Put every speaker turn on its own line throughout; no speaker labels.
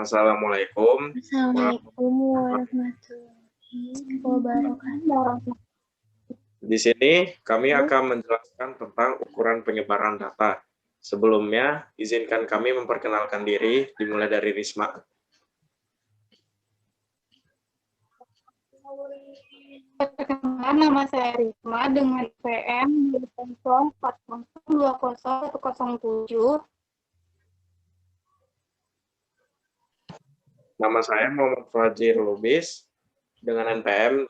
Assalamualaikum
Assalamualaikum warahmatullahi wabarakatuh.
Di sini kami akan menjelaskan tentang ukuran penyebaran data. Sebelumnya, izinkan kami memperkenalkan diri, dimulai dari Risma.
Perkenalkan, nama saya Risma dengan PM 204020107.
Nama saya Muhammad Fajir Lubis dengan NPM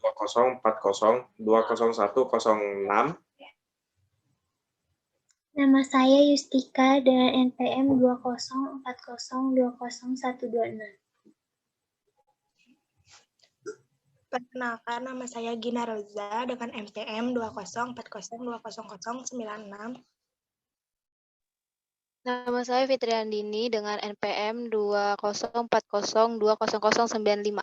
2040200106.
Nama saya Yustika dengan NPM 2040200126.
Perkenalkan, nama saya Gina Roza dengan NPM 2040200096.
Nama saya Fitriandini dengan NPM 2040200095.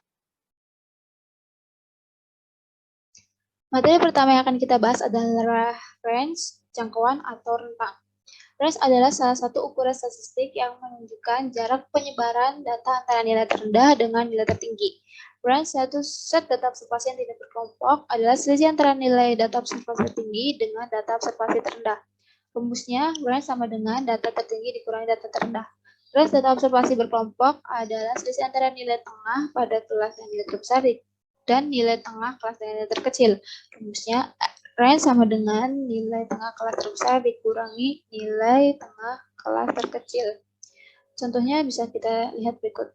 Materi pertama yang akan kita bahas adalah range, jangkauan, atau rentang. Range adalah salah satu ukuran statistik yang menunjukkan jarak penyebaran data antara nilai terendah dengan nilai tertinggi. Range, suatu set data observasi yang tidak berkelompok, adalah selisih antara nilai data observasi tertinggi dengan data observasi terendah. Rumusnya, range sama dengan data tertinggi dikurangi data terendah. Range data observasi berkelompok adalah selisih antara nilai tengah pada kelas yang nilai terbesar dan nilai tengah kelas yang nilai terkecil. Rumusnya, range sama dengan nilai tengah kelas terbesar dikurangi nilai tengah kelas terkecil. Contohnya bisa kita lihat berikut.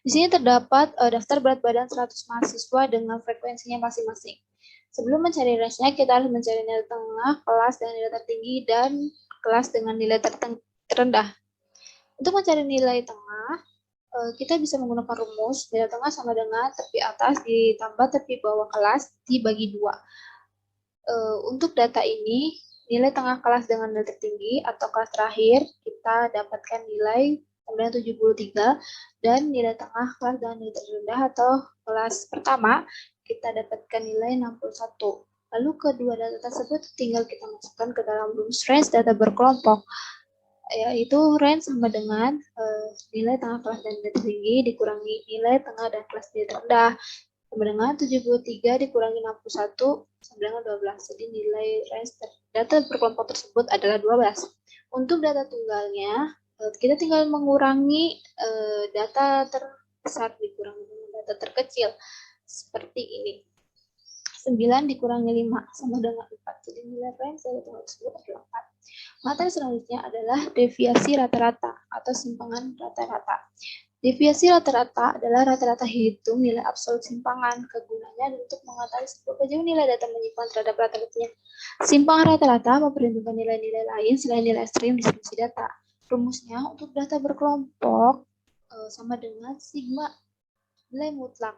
Di sini terdapat daftar berat badan 100 mahasiswa dengan frekuensinya masing-masing. Sebelum mencari range-nya, kita harus mencari nilai tengah kelas dengan nilai tertinggi dan kelas dengan nilai terendah. Untuk mencari nilai tengah, kita bisa menggunakan rumus nilai tengah sama dengan tepi atas ditambah tepi bawah kelas dibagi 2. Untuk data ini, nilai tengah kelas dengan nilai tertinggi atau kelas terakhir, kita dapatkan nilai 973, dan nilai tengah kelas dengan nilai terendah atau kelas pertama, kita dapatkan nilai 61. Lalu kedua data tersebut tinggal kita masukkan ke dalam rumus range data berkelompok, yaitu range sama dengan nilai tengah kelas dan nilai tertinggi dikurangi nilai tengah dan kelas nilai terendah, sama dengan 73 dikurangi 61 sama dengan 12. Jadi nilai range data berkelompok tersebut adalah 12. Untuk data tunggalnya, kita tinggal mengurangi data terbesar dikurangi dengan data terkecil, seperti ini. 9 dikurangi 5 sama dengan 4. Jadi nilai range dari tunggal tersebut adalah 4. Materi selanjutnya adalah deviasi rata-rata atau simpangan rata-rata. Deviasi rata-rata adalah rata-rata hitung nilai absolut simpangan. Kegunaannya untuk mengetahui seberapa jauh nilai data menyimpan terhadap rata-ratanya. Simpangan rata-rata memperhitungkan nilai-nilai lain selain nilai ekstrim distribusi data. Rumusnya untuk data berkelompok sama dengan sigma nilai mutlak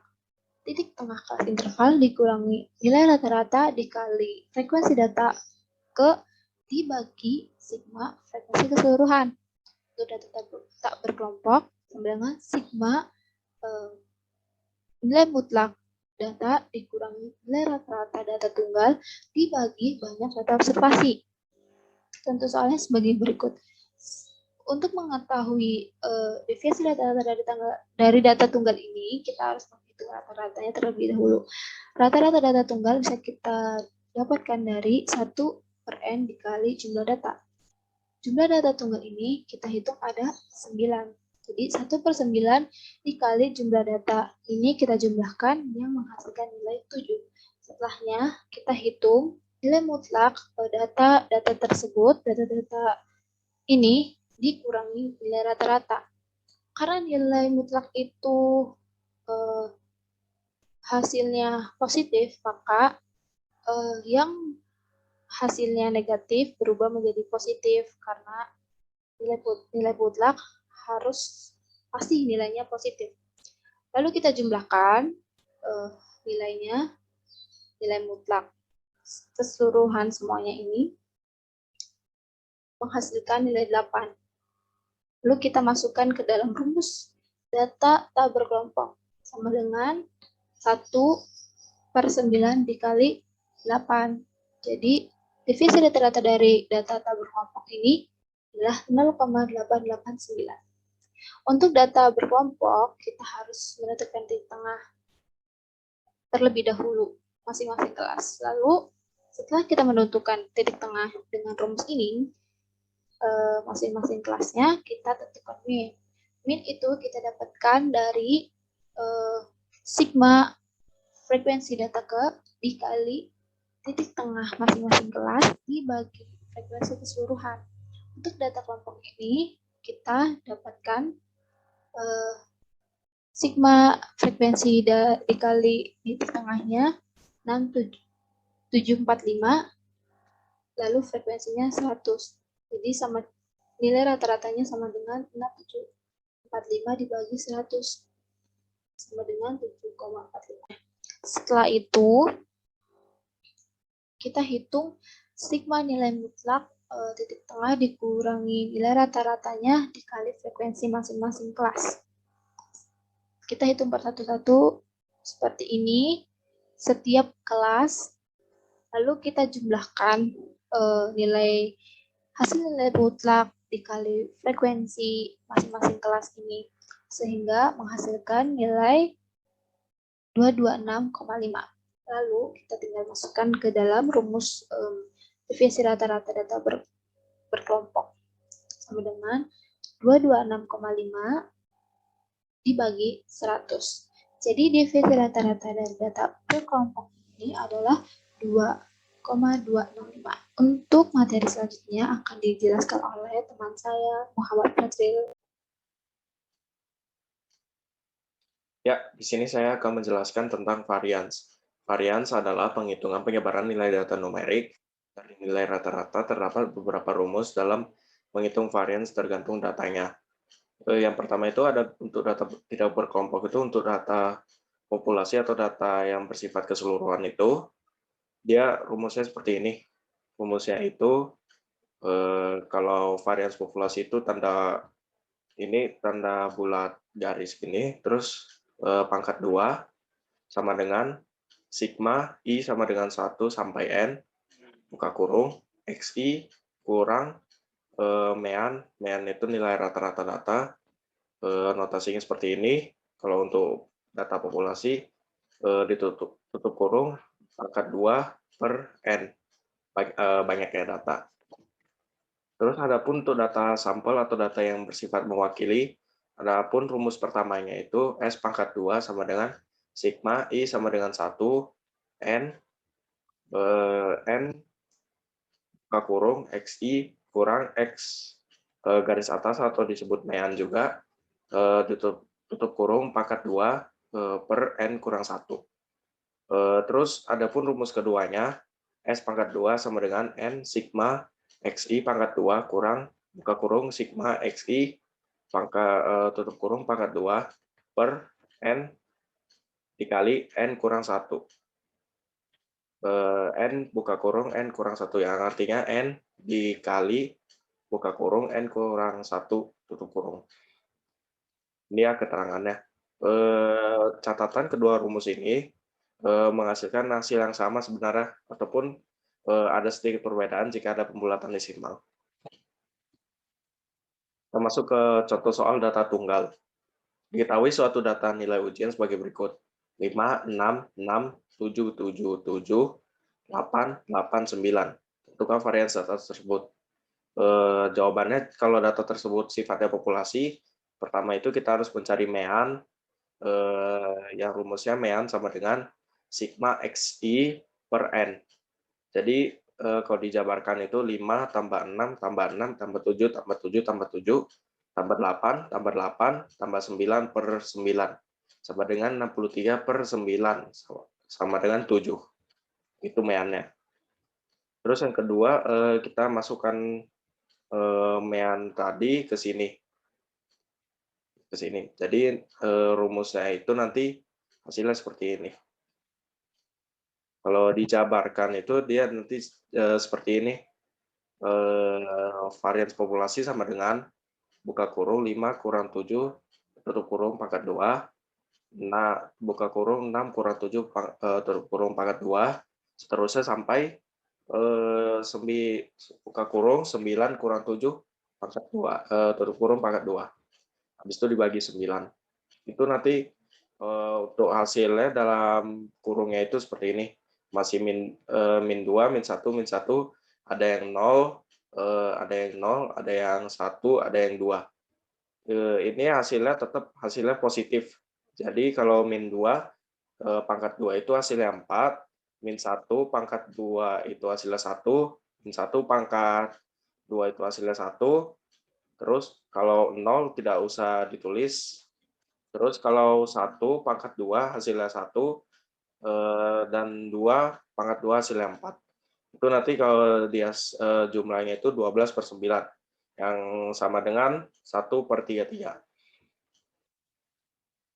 titik tengah kelas interval dikurangi nilai rata-rata dikali frekuensi data dibagi sigma frekuensi keseluruhan. Untuk data tak berkelompok sama dengan sigma nilai mutlak data dikurangi nilai rata-rata data tunggal dibagi banyak data observasi. Contoh soalnya sebagai berikut. Untuk mengetahui deviasi rata-rata dari data tunggal ini, kita harus menghitung rata-ratanya terlebih dahulu. Rata-rata data tunggal bisa kita dapatkan dari 1/n dikali jumlah data. Jumlah data tunggal ini kita hitung ada 9. Jadi 1/9 dikali jumlah data ini kita jumlahkan yang menghasilkan nilai 7. Setelahnya kita hitung nilai mutlak data tersebut, data-data ini dikurangi nilai rata-rata. Karena nilai mutlak itu hasilnya positif, maka yang hasilnya negatif berubah menjadi positif karena nilai mutlak harus pasti nilainya positif. Lalu kita jumlahkan nilainya, nilai mutlak keseluruhan semuanya ini menghasilkan nilai 8. Lalu kita masukkan ke dalam rumus data tak berkelompok sama dengan 1/9 dikali 8. Jadi divisi rata-rata dari data tak berkelompok ini adalah 0,889. Untuk data berkelompok, kita harus menentukan titik tengah terlebih dahulu masing-masing kelas. Lalu, setelah kita menentukan titik tengah dengan rumus ini, masing-masing kelasnya kita tentukan min. Min itu kita dapatkan dari sigma frekuensi data dikali titik tengah masing-masing kelas dibagi frekuensi keseluruhan. Untuk data kelompok ini, kita dapatkan sigma frekuensi dikali titik tengahnya 6745, lalu frekuensinya 100. Jadi sama nilai rata-ratanya sama dengan 6745 dibagi 100 sama dengan 7,45. Setelah itu kita hitung sigma nilai mutlak titik tengah dikurangi nilai rata-ratanya dikali frekuensi masing-masing kelas. Kita hitung per satu-satu seperti ini setiap kelas, lalu kita jumlahkan hasil nilai mutlak dikali frekuensi masing-masing kelas ini sehingga menghasilkan nilai 226,5. Lalu kita tinggal masukkan ke dalam rumus deviasi rata-rata data berkelompok sama dengan 226,5 dibagi 100. Jadi deviasi rata-rata dari data berkelompok ini adalah 2,265. Untuk materi selanjutnya akan dijelaskan oleh teman saya Muhammad Fadril.
Ya, di sini saya akan menjelaskan tentang varians. Varians adalah penghitungan penyebaran nilai data numerik. Dari nilai rata-rata terdapat beberapa rumus dalam menghitung varians tergantung datanya. Yang pertama itu ada untuk data tidak berkelompok itu untuk data populasi atau data yang bersifat keseluruhan itu, dia rumusnya seperti ini. Rumusnya itu kalau varians populasi itu tanda bulat garis gini, terus pangkat 2 sama dengan sigma I sama dengan 1 sampai N, buka kurung, XI kurang mean itu nilai rata-rata data, notasinya seperti ini. Kalau untuk data populasi tutup kurung pangkat 2 per N, banyaknya data. Terus adapun untuk data sampel atau data yang bersifat mewakili, adapun rumus pertamanya itu S pangkat 2 sama dengan sigma I sama dengan 1 N buka kurung XI kurang X garis atas atau disebut mean juga, tutup kurung pangkat 2 per N kurang 1. Terus adapun rumus keduanya, S pangkat 2 sama dengan N sigma XI pangkat 2 kurang buka kurung sigma XI tutup kurung pangkat 2 per N dikali N kurang 1. N buka kurung N kurang 1, yang artinya N dikali buka kurung N kurang 1 tutup kurung. Ini ya keterangannya. Catatan kedua rumus ini menghasilkan hasil yang sama sebenarnya, ataupun ada sedikit perbedaan jika ada pembulatan desimal. Kita masuk ke contoh soal data tunggal. Diketahui suatu data nilai ujian sebagai berikut. 5, 6, 6, 7, 7, 7, 8, 8, 9. Tentukan varians data tersebut. Jawabannya kalau data tersebut sifatnya populasi, pertama itu kita harus mencari mean, yang rumusnya mean sama dengan sigma XI per N. Jadi kalau dijabarkan itu 5 tambah 6 tambah 6 tambah 7 tambah 7 tambah 7 tambah 8 tambah 8 tambah 9 per 9 sama dengan 63 per 9 sama dengan 7. Itu meannya. Terus yang kedua kita masukkan mean tadi ke sini. Jadi rumusnya itu nanti hasilnya seperti ini. Kalau dijabarkan itu dia nanti seperti ini. Varians populasi sama dengan buka kurung 5 kurang 7 tutup kurung pangkat 2. Nah, buka kurung 6 kurang 7 tutup kurung pangkat 2. Seterusnya sampai buka kurung 9 kurang 7 pangkat 2, tutup kurung pangkat 2. Habis itu dibagi 9. Itu nanti untuk hasilnya dalam kurungnya itu seperti ini. Masih min 2, min 1, min 1, ada yang 0, ada yang 0, ada yang 1, ada yang 2. Ini hasilnya tetap hasilnya positif. Jadi kalau min 2, pangkat 2 itu hasilnya 4, min 1 pangkat 2 itu hasilnya 1, min 1 pangkat 2 itu hasilnya 1, terus kalau 0 tidak usah ditulis, terus kalau 1 pangkat 2 hasilnya 1, dan 2 pangkat 2 hasilnya 4. Itu nanti kalau dia jumlahnya itu 12/9, yang sama dengan 1/33.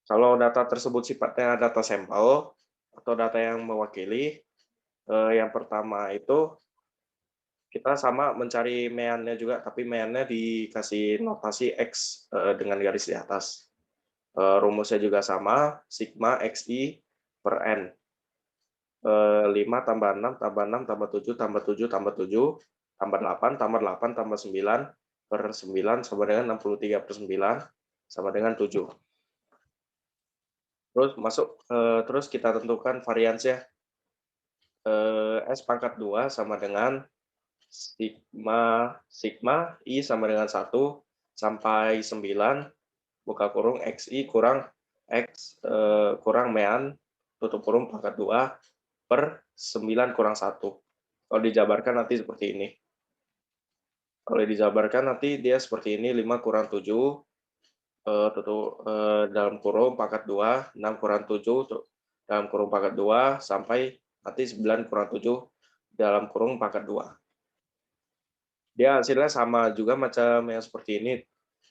Kalau data tersebut sifatnya data sampel atau data yang mewakili, yang pertama itu kita sama mencari meannya juga, tapi meannya dikasih notasi X dengan garis di atas. Rumusnya juga sama, sigma XI per N. 5 tambah 6 tambah 6 tambah 7 tambah 7 tambah 7 tambah 8 tambah 8 tambah 9 per 9 sama dengan 63/9 sama dengan 7. Terus kita tentukan variansnya. S pangkat 2 sama dengan sigma I sama dengan 1 sampai 9 buka kurung XI kurang X kurang mean tutup kurung pangkat 2 per 9 kurang 1. Kalau dijabarkan nanti seperti ini. Kalau dijabarkan nanti dia seperti ini, 5 kurang 7 dalam kurung pangkat 2, 6 kurang 7 dalam kurung pangkat 2 sampai nanti 9 kurang 7 dalam kurung pangkat 2. Dia hasilnya sama juga macam yang seperti ini.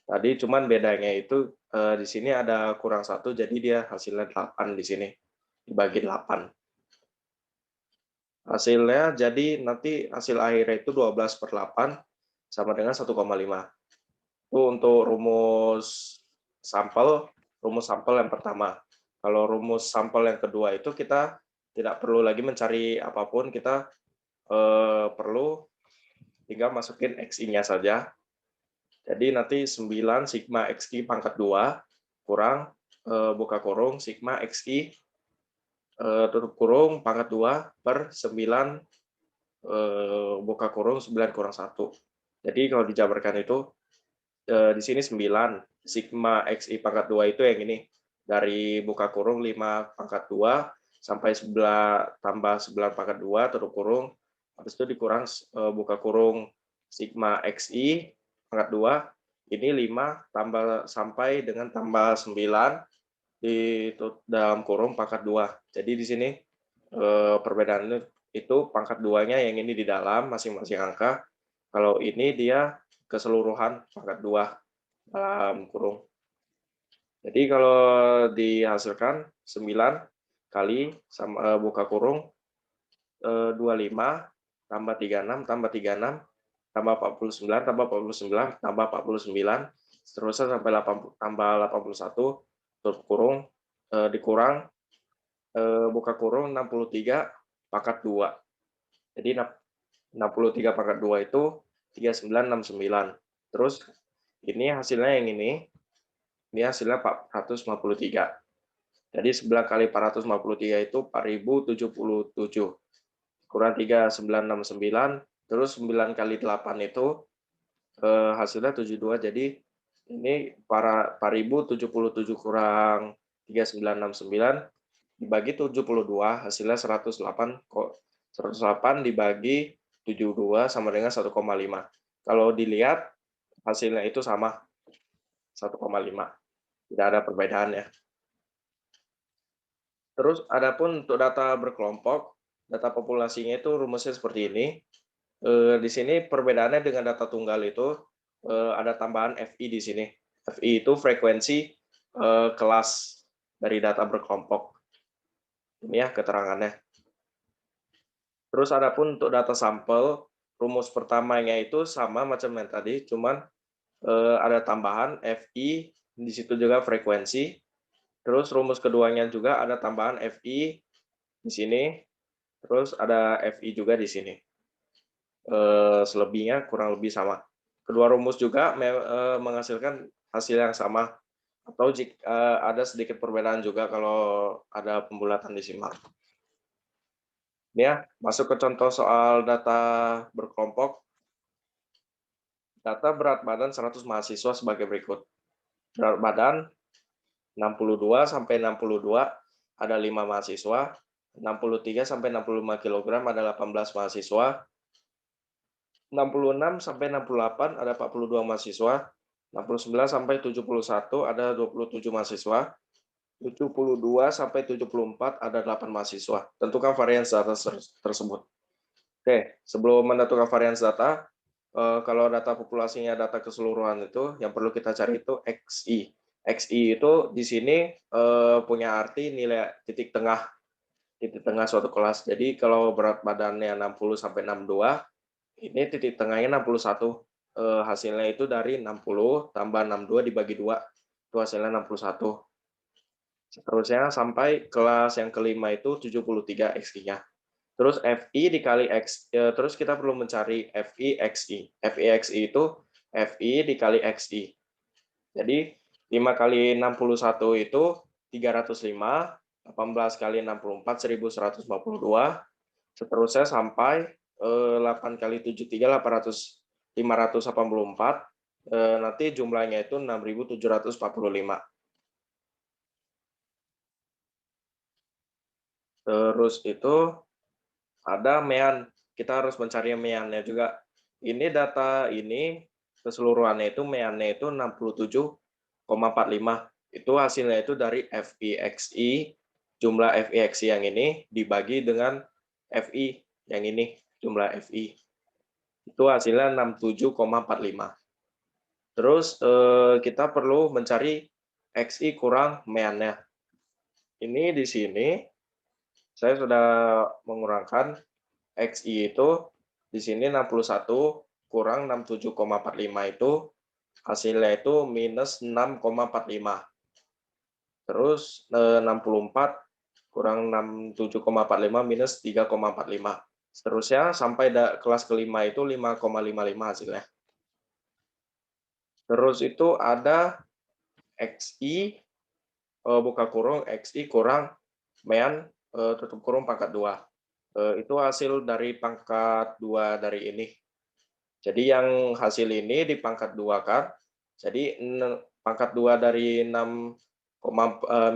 Tadi cuman bedanya itu di sini ada kurang 1, jadi dia hasilnya 8 di sini. Dibagi 8. Hasilnya jadi nanti hasil akhirnya itu 12/8 sama dengan 1,5. Itu untuk rumus sampel yang pertama. Kalau rumus sampel yang kedua itu kita tidak perlu lagi mencari apapun, kita perlu tinggal masukin XI-nya saja. Jadi nanti 9 sigma XI pangkat 2 kurang buka kurung sigma XI tutup kurung pangkat 2 per 9 buka kurung 9 kurang 1. Jadi kalau dijabarkan itu di sini 9 sigma XI pangkat 2 itu yang ini. Dari buka kurung 5 pangkat 2 sampai tambah 9 pangkat 2 tutup kurung. Habis itu dikurang buka kurung sigma XI pangkat 2. Ini 5 tambah sampai dengan tambah 9 di dalam kurung pangkat 2. Jadi di sini perbedaannya itu pangkat 2-nya yang ini di dalam masing-masing angka. Kalau ini dia keseluruhan pangkat 2 dalam kurung. Jadi kalau dihasilkan 9 kali sama buka kurung 25 tambah 36 tambah 36 tambah 49 tambah 49 tambah 49 seterusnya sampai 80 tambah 81 tutup kurung dikurang buka kurung 63 pangkat 2. Jadi 63 pangkat 2 itu 3969. Terus ini hasilnya yang ini hasilnya 453. Jadi 9 kali 453 itu 4077. Kurang 3969, terus 9 kali 8 itu hasilnya 72. Jadi ini 4077 kurang 3969 dibagi 72 hasilnya 108. 108 dibagi 72 sama dengan 1,5. Kalau dilihat hasilnya itu sama 1,5. Tidak ada perbedaan ya. Terus adapun untuk data berkelompok, data populasinya itu rumusnya seperti ini. Di sini perbedaannya dengan data tunggal itu ada tambahan FI di sini. FI itu frekuensi kelas dari data berkelompok. Ini ya keterangannya. Terus adapun untuk data sampel, rumus pertamanya itu sama macam yang tadi, cuman ada tambahan FI, di situ juga frekuensi. Terus rumus keduanya juga ada tambahan FI di sini, terus ada FI juga di sini. Selebihnya kurang lebih sama. kedua rumus juga menghasilkan hasil yang sama, atau jika ada sedikit perbedaan juga kalau ada pembulatan desimal. Ini ya, masuk ke contoh soal data berkelompok. Data berat badan 100 mahasiswa sebagai berikut. Berat badan 62 sampai 62 ada 5 mahasiswa, 63 sampai 65 kg ada 18 mahasiswa, 66 sampai 68 ada 42 mahasiswa, 69 sampai 71 ada 27 mahasiswa, 72 sampai 74 ada 8 mahasiswa. Tentukan varians data tersebut. Oke, sebelum menentukan varians data, kalau data populasinya data keseluruhan itu yang perlu kita cari itu XI. XI itu di sini punya arti nilai titik tengah suatu kelas. Jadi kalau berat badannya 60 sampai 62, ini titik tengahnya 61. Hasilnya itu dari 60 tambah 62 dibagi 2. Itu hasilnya 61. Seterusnya sampai kelas yang kelima itu 73 XI-nya. Terus FI dikali X, terus kita perlu mencari FI XI. FI XI itu FI dikali XI. Jadi 5 kali 61 itu 305, 18 kali 64 1152, seterusnya sampai 8 kali 73 584, nanti jumlahnya itu 6745. Terus itu ada mean, kita harus mencari meannya juga. Ini data ini keseluruhannya itu meannya itu 67,45. Itu hasilnya itu dari FIXI, jumlah FIXI yang ini dibagi dengan FI yang ini, jumlah FI. Itu hasilnya 67,45. Terus kita perlu mencari XI kurang meannya. Ini di sini saya sudah mengurangkan XI itu di sini 61 kurang 67,45 itu hasilnya itu minus 6,45. Terus 64 kurang 67,45 minus 3,45. Seterusnya sampai kelas kelima itu 5,55 hasilnya. Terus itu ada XI buka kurung XI kurang mean tutup kurung pangkat 2. Itu hasil dari pangkat 2 dari ini. Jadi yang hasil ini di pangkat 2 kan. Jadi pangkat 2 dari 6,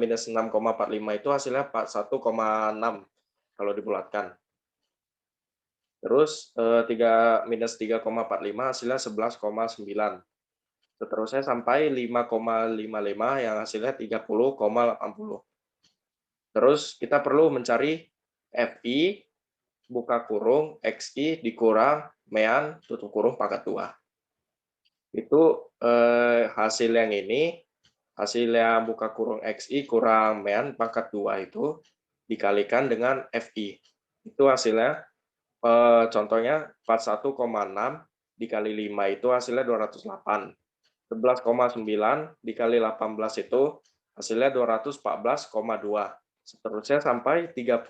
minus 6,45 itu hasilnya 1,6 kalau dibulatkan. Terus minus 3,45 hasilnya 11,9. Seterusnya sampai 5,55 yang hasilnya 30,80. Terus kita perlu mencari FI buka kurung XI dikurang mean tutup kurung pangkat 2. Itu hasil yang ini, hasilnya buka kurung XI kurang mean pangkat 2 itu dikalikan dengan FI. Itu hasilnya, contohnya 41,6 dikali 5 itu hasilnya 208. 11,9 dikali 18 itu hasilnya 214,2. Seterusnya sampai 30,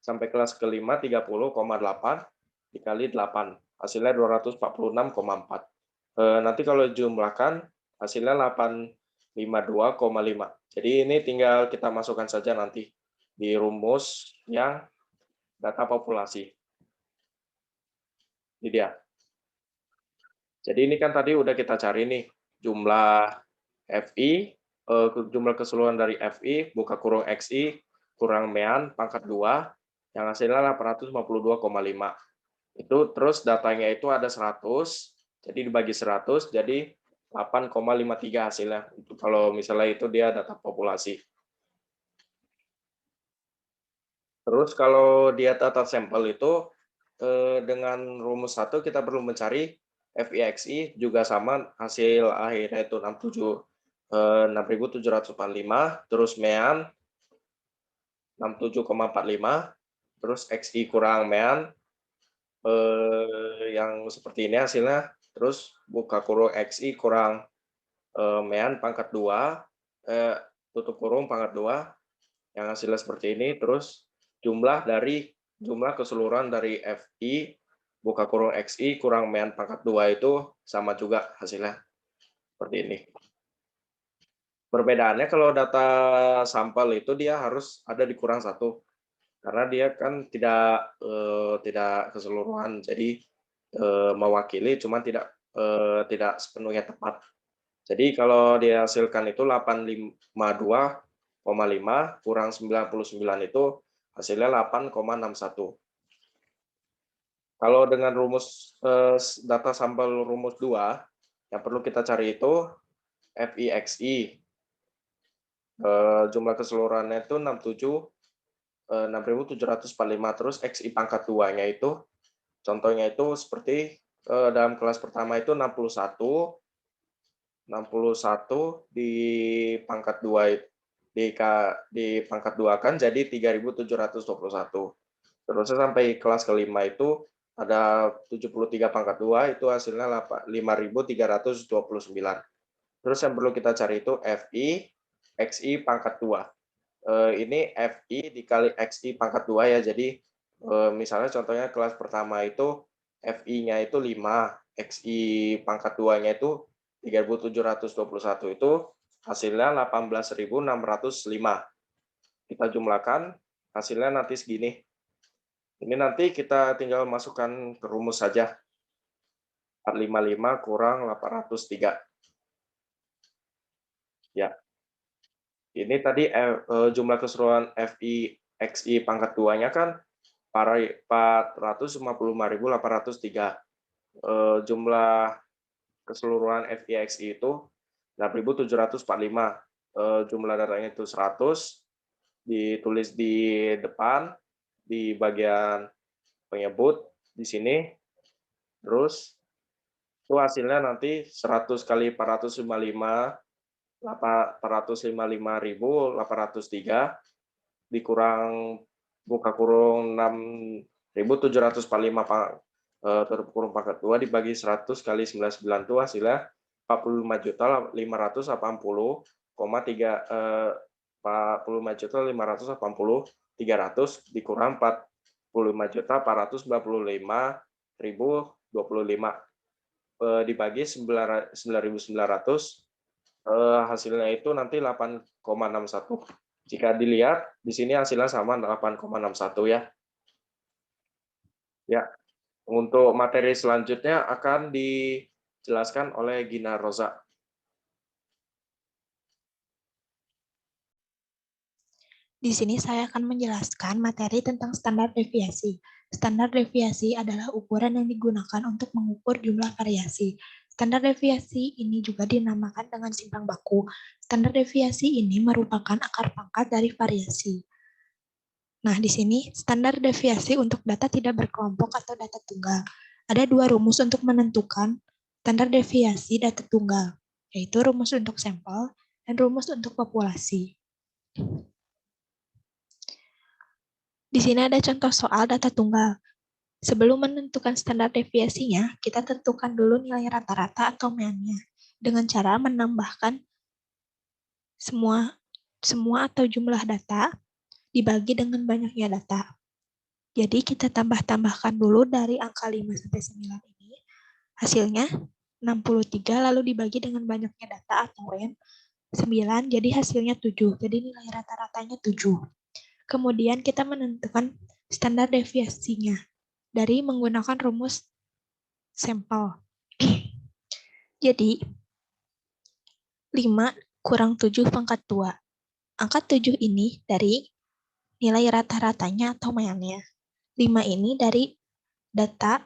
sampai kelas kelima 30,8 dikali 8. Hasilnya 246,4. Nanti kalau jumlahkan hasilnya 852,5. Jadi ini tinggal kita masukkan saja nanti di rumus yang data populasi. Ini dia. Jadi ini kan tadi udah kita cari nih jumlah FI, jumlah keseluruhan dari FI buka kurung XI kurang mean pangkat 2 yang hasilnya 852,5. Itu terus datanya itu ada 100, jadi dibagi 100 jadi 8,53 hasilnya. Itu kalau misalnya itu dia data populasi. Terus kalau dia data sampel itu dengan rumus 1 kita perlu mencari FIXI juga sama, hasil akhirnya itu 6.745, terus mean 67,45, terus XI kurang mean yang seperti ini hasilnya, terus buka kurung XI kurang mean pangkat 2, tutup kurung pangkat 2 yang hasilnya seperti ini, terus jumlah keseluruhan dari FI buka kurung XI kurang mean pangkat 2 itu sama juga hasilnya. Seperti ini. Perbedaannya kalau data sampel itu dia harus ada dikurang 1. Karena dia kan tidak keseluruhan, jadi mewakili, cuma tidak sepenuhnya tepat. Jadi kalau dihasilkan itu 852,5 kurang 99 itu hasilnya 8,61. Kalau dengan rumus data sampel rumus 2, yang perlu kita cari itu FIXI. Jumlah keseluruhannya itu 6.745, terus XI pangkat 2-nya itu, contohnya itu seperti dalam kelas pertama itu 61 di pangkat 2 di pangkat 2 kan jadi 3.721. Terus sampai kelas kelima itu ada 73 pangkat 2 itu hasilnya 5.329. Terus yang perlu kita cari itu FI XI pangkat 2. Ini FI dikali XI pangkat 2 ya. Jadi misalnya contohnya kelas pertama itu FI-nya itu 5, XI pangkat 2-nya itu 3.721, itu hasilnya 18.605. Kita jumlahkan, hasilnya nanti segini. Ini nanti kita tinggal masukkan ke rumus saja. 455 kurang 803. Ya. Ini tadi jumlah keseluruhan FI XI pangkat 2-nya kan 455.803. Jumlah keseluruhan FI/XI itu 6.745. Jumlah datanya itu 100, ditulis di depan, di bagian penyebut, di sini. Terus itu hasilnya nanti 100 kali 455.803 dikurang buka kurung 6.745 tutup kurung pangkat 2 dibagi 100 kali 99 itu hasilnya 45.580,300 dikurang 45.495.025 dibagi 9.900, hasilnya itu nanti 8,61. Jika dilihat di sini hasilnya sama 8,61 ya. Ya. Untuk materi selanjutnya akan dijelaskan oleh Gina Rosa.
Di sini saya akan menjelaskan materi tentang standar deviasi. Standar deviasi adalah ukuran yang digunakan untuk mengukur jumlah variasi. Standar deviasi ini juga dinamakan dengan simpang baku. Standar deviasi ini merupakan akar pangkat dari variasi. Nah, di sini standar deviasi untuk data tidak berkelompok atau data tunggal. Ada 2 rumus untuk menentukan standar deviasi data tunggal, yaitu rumus untuk sampel dan rumus untuk populasi. Di sini ada contoh soal data tunggal. Sebelum menentukan standar deviasinya, kita tentukan dulu nilai rata-rata atau mean-nya dengan cara menambahkan semua atau jumlah data dibagi dengan banyaknya data. Jadi kita tambahkan dulu dari angka 5 sampai 9 ini. Hasilnya 63 lalu dibagi dengan banyaknya data atau N 9, jadi hasilnya 7. Jadi nilai rata-ratanya 7. Kemudian kita menentukan standar deviasinya dari menggunakan rumus sampel. Jadi 5 kurang 7 pangkat 2. Angka 7 ini dari nilai rata-ratanya atau mean-nya. 5 ini dari data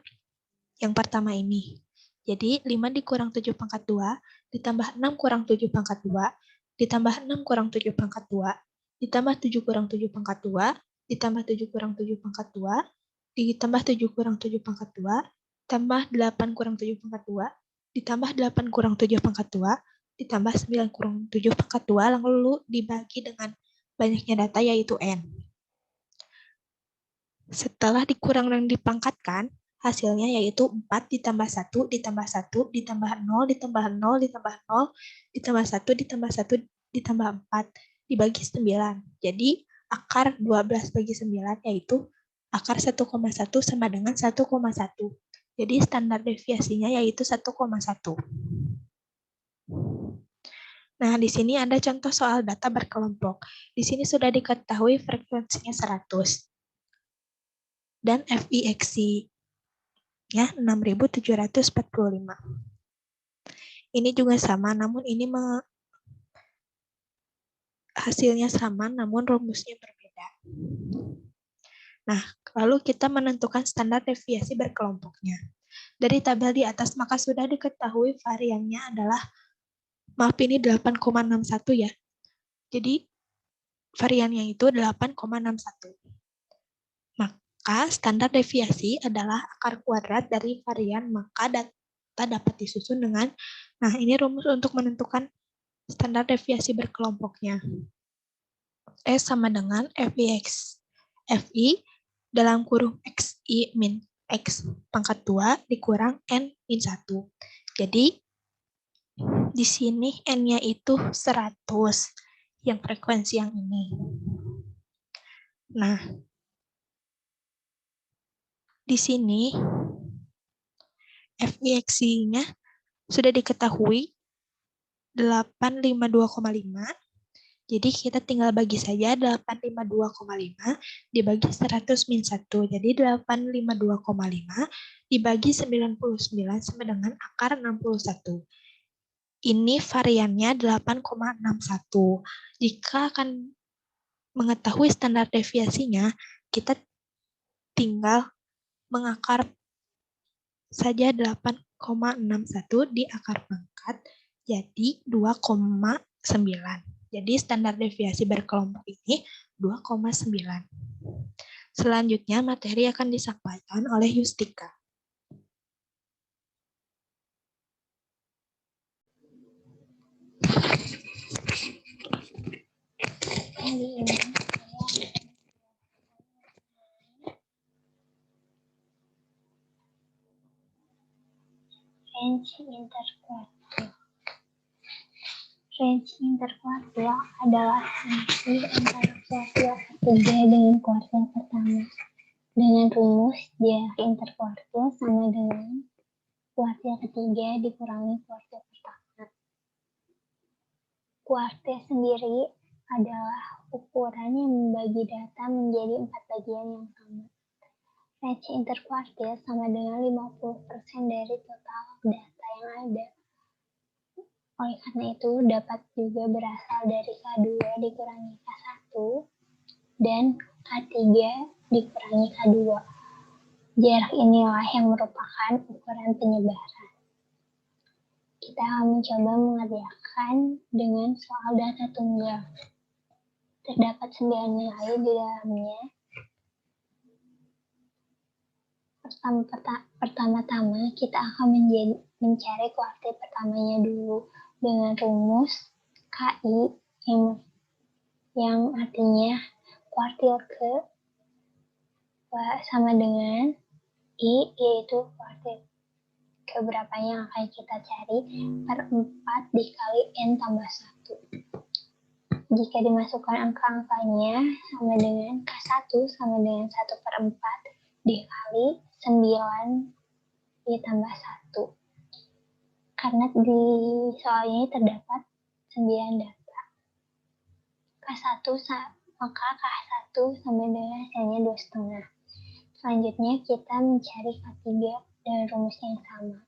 yang pertama ini. Jadi 5 dikurang 7 pangkat 2, ditambah 6 kurang 7 pangkat 2, ditambah 6 kurang 7 pangkat 2, ditambah 7 kurang 7 pangkat 2, ditambah 7 kurang 7 pangkat 2, ditambah 7 kurang 7 pangkat 2, tambah 8 kurang 7 pangkat 2, ditambah 8 kurang 7 pangkat 2, ditambah 9 kurang 7 pangkat 2, lalu dibagi dengan banyaknya data yaitu N. Setelah dikurang dan dipangkatkan, hasilnya yaitu 4 ditambah 1 ditambah 1 ditambah 0 ditambah 0 ditambah 0 ditambah 1 ditambah 1 ditambah 4 dibagi 9. Jadi akar 12 bagi 9 yaitu akar 1,1 sama dengan 1,1. Jadi standar deviasinya yaitu 1,1. Nah, di sini ada contoh soal data berkelompok. Di sini sudah diketahui frekuensinya 100 dan FIXC-nya 6.745. Ini juga sama, namun ini hasilnya sama, namun rumusnya berbeda. Nah, lalu kita menentukan standar deviasi berkelompoknya. Dari tabel di atas, maka sudah diketahui variannya adalah, maaf ini 8,61 ya. Jadi, variannya itu 8,61. Maka standar deviasi adalah akar kuadrat dari varian, maka data dapat disusun dengan, nah ini rumus untuk menentukan standar deviasi berkelompoknya. S sama dengan FI dalam kurung XI min X pangkat 2 dikurang N min 1. Jadi, di sini N-nya itu 100, yang frekuensi yang ini. Nah, di sini FIXI-nya sudah diketahui 852,5. Jadi kita tinggal bagi saja 852,5 dibagi 100 min 1. Jadi 852,5 dibagi 99 sama dengan akar 61. Ini variannya 8,61. Jika akan mengetahui standar deviasinya, kita tinggal mengakar saja 8,61 di akar pangkat, jadi 2,9. Jadi standar deviasi berkelompok ini 2,9. Selanjutnya materi akan disampaikan oleh Yustika.
Range interkuartil. Range interkuartil adalah fungsi antara kuartil ketiga dengan kuartil pertama. Dengan rumus jarak interkuartil sama dengan kuartil ketiga dikurangi kuartil pertama. Kuartil sendiri adalah ukuran yang membagi data menjadi 4 bagian yang sama. Range interkuartil sama dengan 50% dari total data yang ada. Oleh karena itu, dapat juga berasal dari K2 dikurangi K1 dan K3 dikurangi K2. Jarak inilah yang merupakan ukuran penyebaran. Kita akan mencoba mengerjakan dengan soal data tunggal. Terdapat 9 nilai di dalamnya. Pertama-tama kita akan mencari kuartil pertamanya dulu dengan rumus KI yang artinya kuartil sama dengan I, yaitu kuartil keberapa yang akan kita cari per 4 dikali N tambah 1. Jika dimasukkan angka-angkanya sama dengan K1 sama dengan 1/4 dikali 9 ditambah 1. Karena di soal ini terdapat 9 data. Maka K1 sama dengan hasilnya 2,5. Selanjutnya kita mencari K3 dengan rumus yang sama.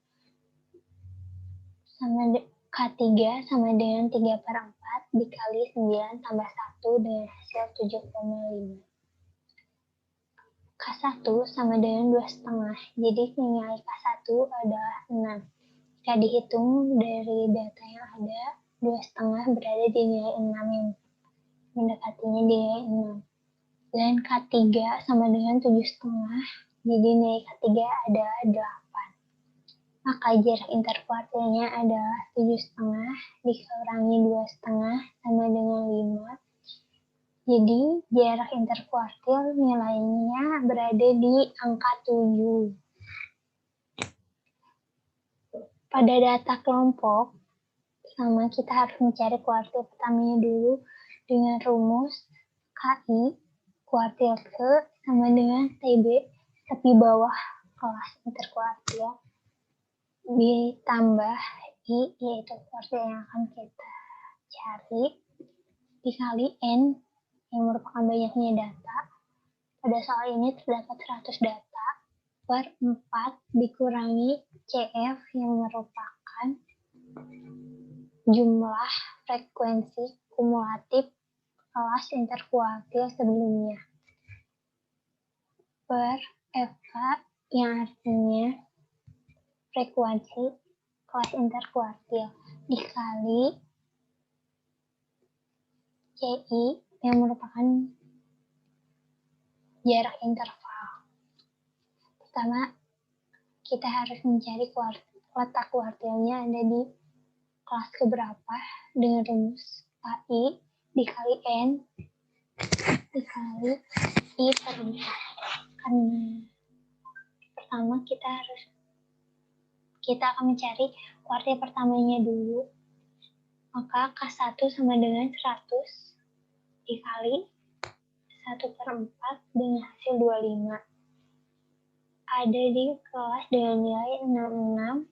K3 sama dengan 3/4 dikali 9 tambah 1 dengan hasil 7,5. K1 sama dengan 2,5, jadi nilai K1 adalah 6. Jika dihitung dari data yang ada, 2,5 berada di nilai 6 yang mendekatinya di nilai 6. Dan K3 sama dengan 7,5, jadi nilai K3 adalah 8. Maka jarak interkuartilnya adalah 7,5 dikurangi 2,5 sama dengan 5. Jadi, jarak interkuartil nilainya berada di angka 7. Pada data kelompok, sama kita harus mencari kuartil pertamanya dulu dengan rumus KI, kuartil ke sama dengan TB, tepi bawah kelas interkuartil ditambah I, yaitu kuartil yang akan kita cari, dikali N yang merupakan banyaknya data. Pada soal ini terdapat 100 data per 4 dikurangi CF yang merupakan jumlah frekuensi kumulatif kelas interkuartil sebelumnya per FK yang artinya frekuensi kelas interkuartil dikali CI yang merupakan jarak interval. Pertama, kita harus mencari letak kuartilnya ada di kelas keberapa dengan rumus AI dikali N dikali I per 4. Pertama kita akan mencari kuartil pertamanya dulu. Maka K1 sama dengan 100 dikali 1 per 4 dengan hasil 25. Ada di kelas dengan nilai 66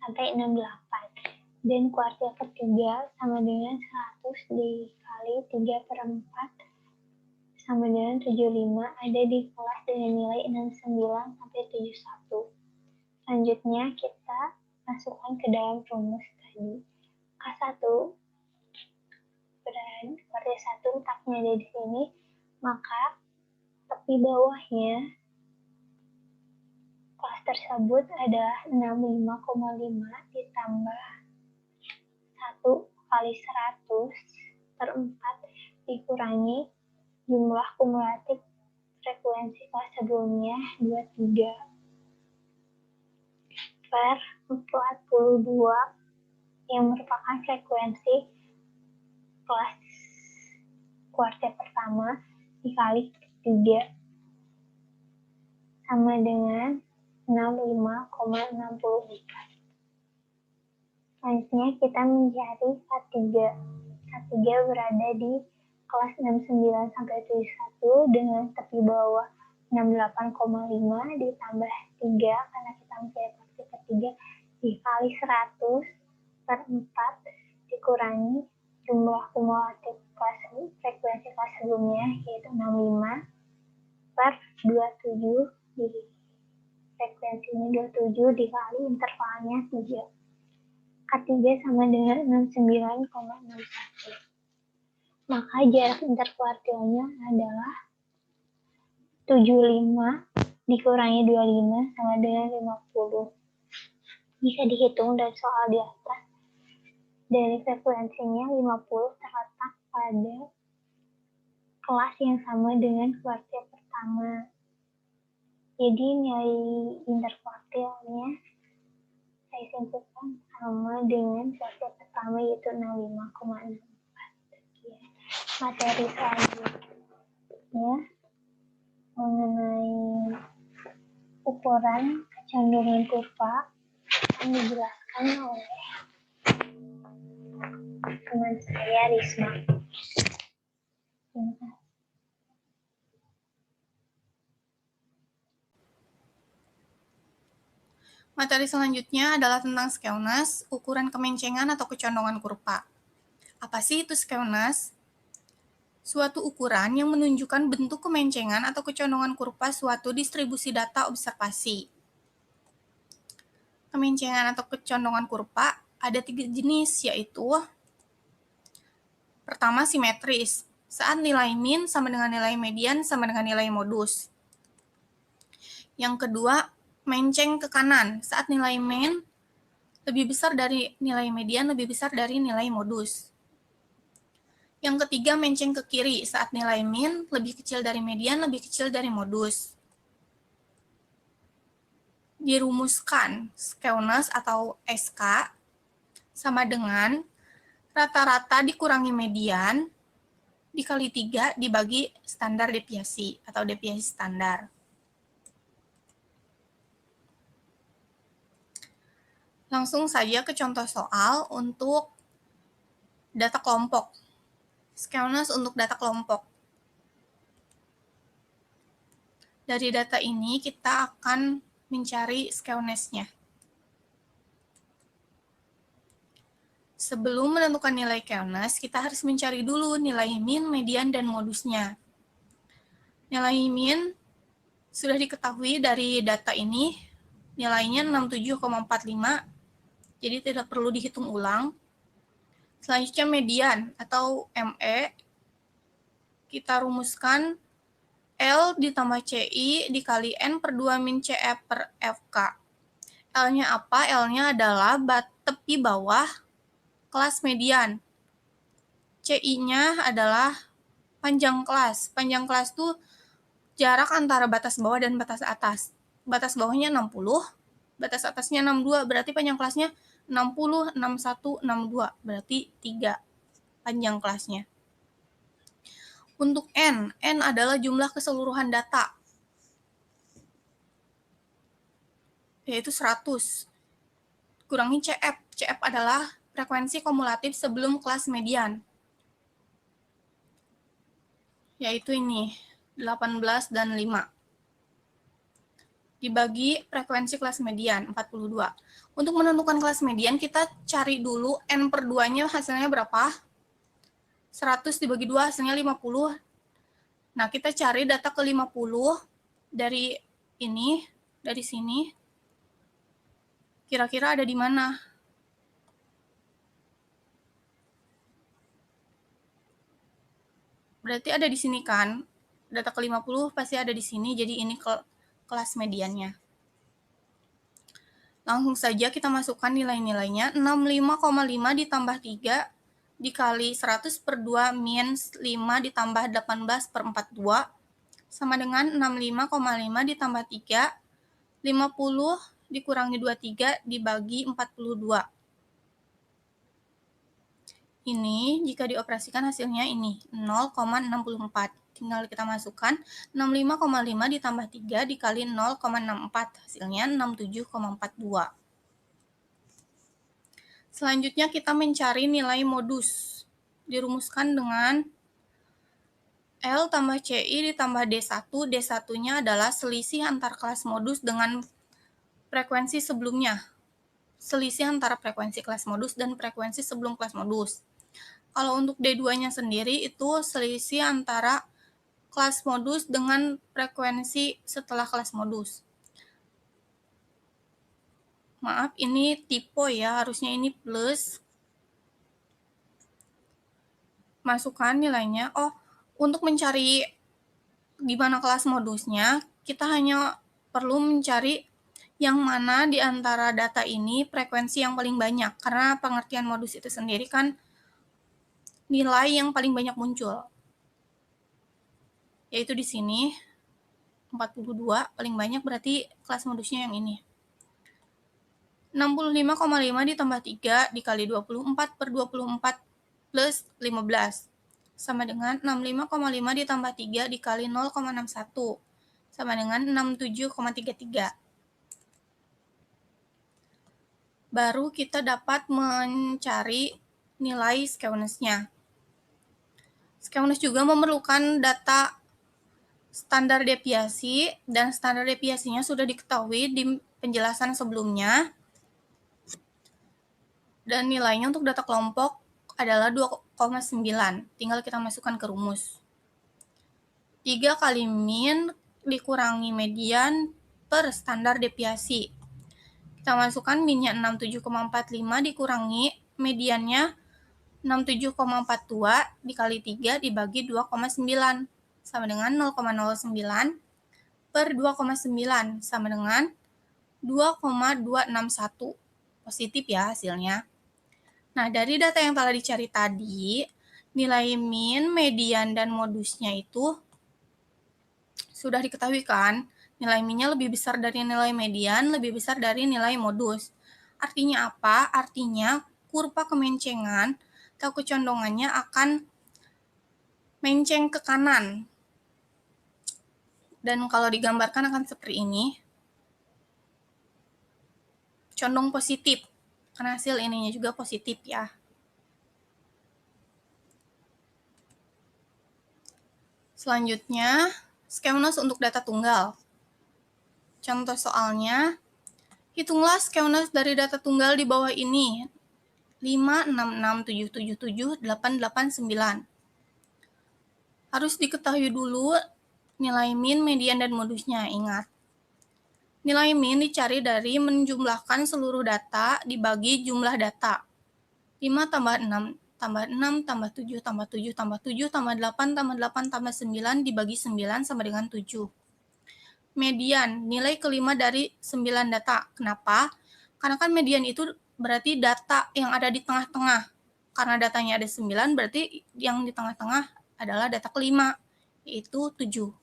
sampai 68. Dan kuartil ketiga sama dengan 100 dikali 3 per 4 sama dengan 75. Ada di kelas dengan nilai 69 sampai 71. Selanjutnya kita masukkan ke dalam rumus tadi. K1 berada kuartil 1 letaknya ada di sini, maka tepi bawahnya kelas tersebut adalah 65,5 ditambah 1 kali 100 per 4 dikurangi jumlah kumulatif frekuensi kelas sebelumnya 23 per 42 yang merupakan frekuensi kelas kuartil pertama dikali 3 sama dengan 65,64. Selanjutnya kita mencari K3. K3 berada di kelas 69 sampai 71 dengan tepi bawah 68,5 ditambah 3 karena kita mencari kuartil ketiga dikali 100 per 4 dikurangi jumlah kumulatif kelas frekuensi kelas sebelumnya yaitu 65 per 27 di frekuensinya 27 dikali intervalnya 3. K3 sama dengan 69,61. Maka jarak interkuartilnya adalah 75 dikurangi 25 sama dengan 50. Bisa dihitung dari soal di atas. Dari frekuensinya 50 terletak pada kelas yang sama dengan kuartil pertama. Jadi nilai interkuartilnya saya simpulkan sama dengan kuartil pertama yaitu 65,64. Materi selanjutnya mengenai ukuran kecenderungan kurva akan dijelaskan oleh teman saya Risma. Terima kasih.
Materi selanjutnya adalah tentang skeonas, ukuran kemencengan atau kecondongan kurva. Apa sih itu skeonas? Suatu ukuran yang menunjukkan bentuk kemencengan atau kecondongan kurva suatu distribusi data observasi. Kemencengan atau kecondongan kurva ada 3 jenis, yaitu pertama simetris, saat nilai min sama dengan nilai median sama dengan nilai modus. Yang kedua, menceng ke kanan, saat nilai min lebih besar dari nilai median, lebih besar dari nilai modus. Yang ketiga, menceng ke kiri, saat nilai min lebih kecil dari median, lebih kecil dari modus. Dirumuskan, skeonas atau SK sama dengan rata-rata dikurangi median dikali 3 dibagi standar deviasi atau deviasi standar. Langsung saja ke contoh soal untuk data kelompok. Skeonas untuk data kelompok. Dari data ini kita akan mencari skewness-nya. Sebelum menentukan nilai skewness, kita harus mencari dulu nilai min, median, dan modusnya. Nilai min sudah diketahui dari data ini, nilainya 67,45, jadi tidak perlu dihitung ulang. Selanjutnya median atau ME, kita rumuskan L ditambah CI dikali N per 2 min CF per FK. L-nya apa? L-nya adalah tepi bawah kelas median. CI-nya adalah panjang kelas. Panjang kelas itu jarak antara batas bawah dan batas atas. Batas bawahnya 60, batas atasnya 62, berarti panjang kelasnya 60, 61, 62, berarti 3 panjang kelasnya. Untuk N adalah jumlah keseluruhan data, yaitu 100. Kurangi CF. CF adalah frekuensi kumulatif sebelum kelas median, yaitu ini, 18 dan 5. Dibagi frekuensi kelas median, 42. Untuk menentukan kelas median, kita cari dulu N per 2-nya hasilnya berapa? 100 dibagi 2 hasilnya 50. Nah, kita cari data ke 50 dari ini, dari sini. Kira-kira ada di mana? Berarti ada di sini kan? Data ke 50 pasti ada di sini, jadi ini kelas mediannya. Langsung saja kita masukkan nilai-nilainya. 65,5 ditambah 3 dikali 100 per 2 min 5 ditambah 18 per 42 sama dengan 65,5 ditambah 3, 50 dikurangi 23 dibagi 42. Ini jika dioperasikan hasilnya ini 0,64. Tinggal kita masukkan 65,5 ditambah 3 dikali 0,64. Hasilnya 67,42. Selanjutnya kita mencari nilai modus. Dirumuskan dengan L tambah CI ditambah D1. D1-nya adalah selisih antar kelas modus dengan frekuensi sebelumnya. Selisih antara frekuensi kelas modus dan frekuensi sebelum kelas modus. Kalau untuk D2-nya sendiri itu selisih antara kelas modus dengan frekuensi setelah kelas modus. Maaf, ini typo ya, harusnya ini plus. Masukkan nilainya. Oh, untuk mencari di mana kelas modusnya, kita hanya perlu mencari yang mana di antara data ini frekuensi yang paling banyak. Karena pengertian modus itu sendiri kan nilai yang paling banyak muncul, yaitu di sini 42 paling banyak, berarti kelas modusnya yang ini. 65,5 ditambah 3 dikali 24 per 24 plus 15 sama dengan 65,5 ditambah 3 dikali 0,61 sama dengan 67,33. Baru kita dapat mencari nilai skewness-nya. Skewness juga memerlukan data standar deviasi, dan standar deviasinya sudah diketahui di penjelasan sebelumnya. Dan nilainya untuk data kelompok adalah 2,9. Tinggal kita masukkan ke rumus. 3 kali min dikurangi median per standar deviasi. Kita masukkan minnya 67,45 dikurangi mediannya 67,42 dikali 3 dibagi 2,9 sama dengan 0,09 per 2,9 sama dengan 2,261. Positif ya hasilnya. Nah, dari data yang telah dicari tadi, nilai min, median, dan modusnya itu sudah diketahui kan? Nilai min-nya lebih besar dari nilai median, lebih besar dari nilai modus. Artinya apa? Artinya kurva kemencengan atau kecondongannya akan menceng ke kanan. Dan kalau digambarkan akan seperti ini. Condong positif. Karena hasil ininya juga positif ya. Selanjutnya, skewness untuk data tunggal. Contoh soalnya, hitunglah skewness dari data tunggal di bawah ini. 566777889. Harus diketahui dulu nilai min, median, dan modusnya. Ingat, nilai min dicari dari menjumlahkan seluruh data dibagi jumlah data. 5 tambah 6 tambah 6 tambah 7 tambah 7 tambah 7 tambah 8 tambah 8 tambah 9 dibagi 9 sama dengan 7. Median, nilai kelima dari 9 data. Kenapa? Karena kan median itu berarti data yang ada di tengah-tengah. Karena datanya ada 9, berarti yang di tengah-tengah adalah data kelima, yaitu 7.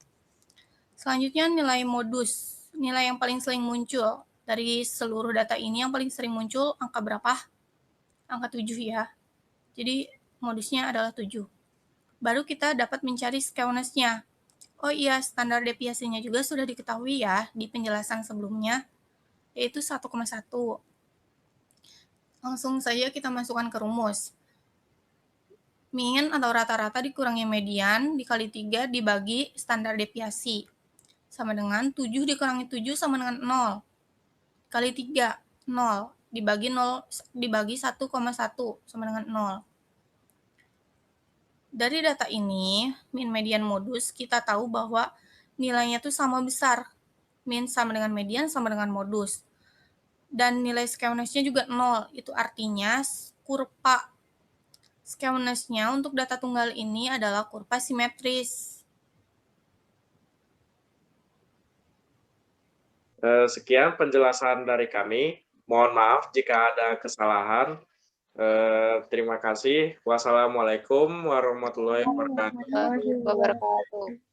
Selanjutnya nilai modus, nilai yang paling sering muncul. Dari seluruh data ini yang paling sering muncul angka berapa? Angka 7 ya. Jadi modusnya adalah 7. Baru kita dapat mencari skewness-nya. Oh iya, standar deviasinya juga sudah diketahui ya di penjelasan sebelumnya, yaitu 1,1. Langsung saja kita masukkan ke rumus. Min atau rata-rata dikurangi median dikali 3 dibagi standar deviasi. Sama dengan 7 dikurangi 7 sama dengan 0. Kali 3, 0. Dibagi 1,1 sama dengan 0. Dari data ini, min, median, modus, kita tahu bahwa nilainya itu sama besar. Min sama dengan median sama dengan modus. Dan nilai skewness-nya juga 0. Itu artinya kurva skewness-nya untuk data tunggal ini adalah kurva simetris.
Sekian penjelasan dari kami. Mohon maaf jika ada kesalahan. Terima kasih. Wassalamualaikum warahmatullahi wabarakatuh.
Wabarakatuh.